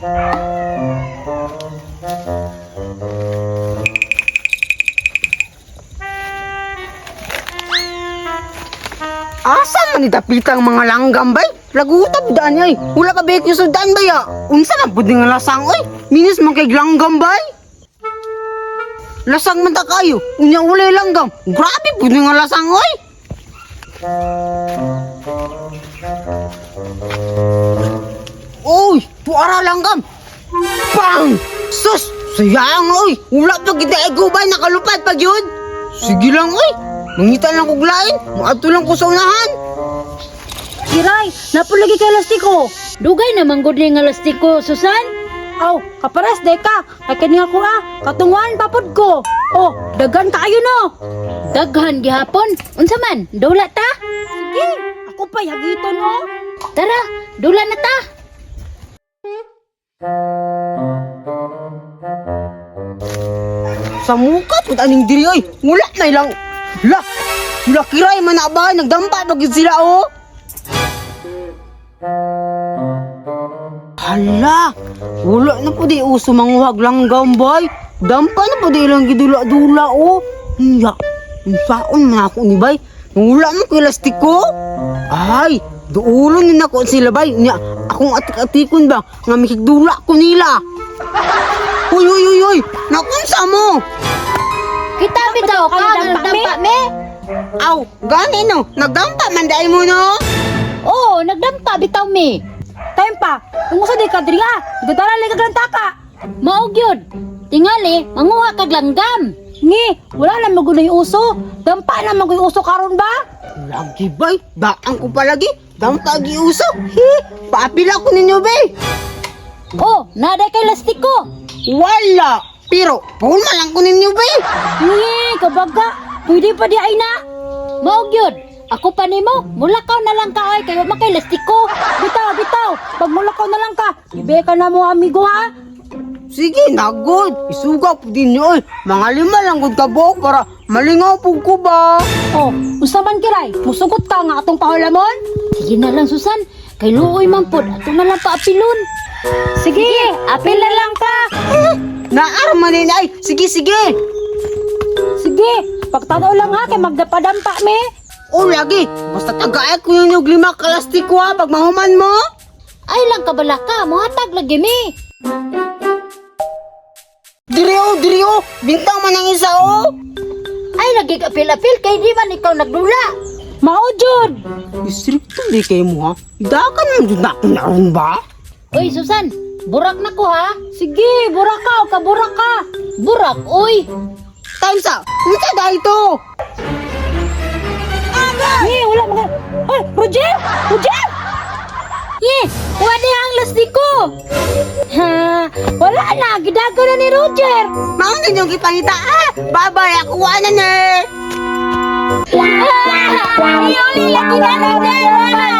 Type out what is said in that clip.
Asa man itapitang mga langgam bay? Lagutab daan ay. Wala ka bek yung daan bay ah. Unsa na pud nga lasang oy? Minis man kay langgam bay. Lasang man ta kayo. Unya wala langgam. Grabe pud nga lasang oy. Oy, tuara langgam. Bang! Sus! Sayang oy. Wala pa kita egubay nakalupad pag yun. Sige lang oy. Mangita lang kog lain. Maadto lang ko sa unahan. Kiray, napulagi kay lastiko. Dugay na manggod ni nga lastiko, Susan. Aw, kapares day ka. Kay kani ako katunguan papod ko. Oh, daghan kayo no. Daghan gihapon. Unsa man? Dula ta? Sige, ako pa yagiton oh. Tara, dula na ta. Sa muka pud aning diri oy. Wala na ilang. La! Wala kiray man na ba nagdampa pag sila oh. Hala! Wala na po di uso manguhag langgam bay. Dampa na po di ilang gidula-dula oh. Hiya! Saon man ako ni bay. Wala mo kay lastiko. Ay! Duulon din ako sila bay. Nya, akong atik-atikon ba nga mikigdula ko nila. Uy, uy, uy, uy! Nakunsa mo! Kita bitaw ka nagdampa me. Aw, gani no? Nagdampa man dai mo no? Oo, nagdampa bitaw me. Time pa, kung usa di ka diri gadala lang kag lantaka. Mao gyud. Tingali, manguha kag langgam. Ni, wala na magunay uso. Dampa na magunay uso karon ba? Lagi bay, daan ko palagi. Dampa gi uso. Paapila ko ninyo bay. Oh, nada kay lastiko. Wala. Pero, pulma lang ko ninyo bay. Ni, kabaga, pwede pa di ay na. Mao gyud. Ako pa nimo, mulakaw na lang ka ay kayo makay lastiko. Bitaw, bitaw. Pag mulakaw na lang ka, ibe ka na mo amigo ha. Sige, nagod. Isuga po din nyo eh. Mga 5 lang gud ka buhok para malingaw po ko ba? Oh, usa man kiray, musugot ka nga atong pahulamon. Sige na lang Susan, kay luoy man pod, ato na lang paapilon. Sige, apil na lang ka. Naarma din ay. Sige, sige. Sige, pagtanaw lang ha, kay magdapadampa me. O lagi, basta tagaay ko yung 5 kalastiko ha pag mahuman mo. Ay lang kabala ka, muhatag lagi me. Diri o, bintang man ang isa o. Ay lagi apil-apil, kay di man ikaw nagdula. Mao jud. Istrikto di kayo mo ha. Dakan mo dun ako naroon ba? Oy Susan, burak na ko ha. Sige, burak ka o kaburak ka. Burak, oy. Time sa, unsa dahil to? Ni, wala mga... Ay, Roger! Roger! Ye, wala ang lastiko. Ha, wala na, gidago na ni Roger. Maun din yung ipangita Babay, ako na. Ah, iuli lagi na Roger.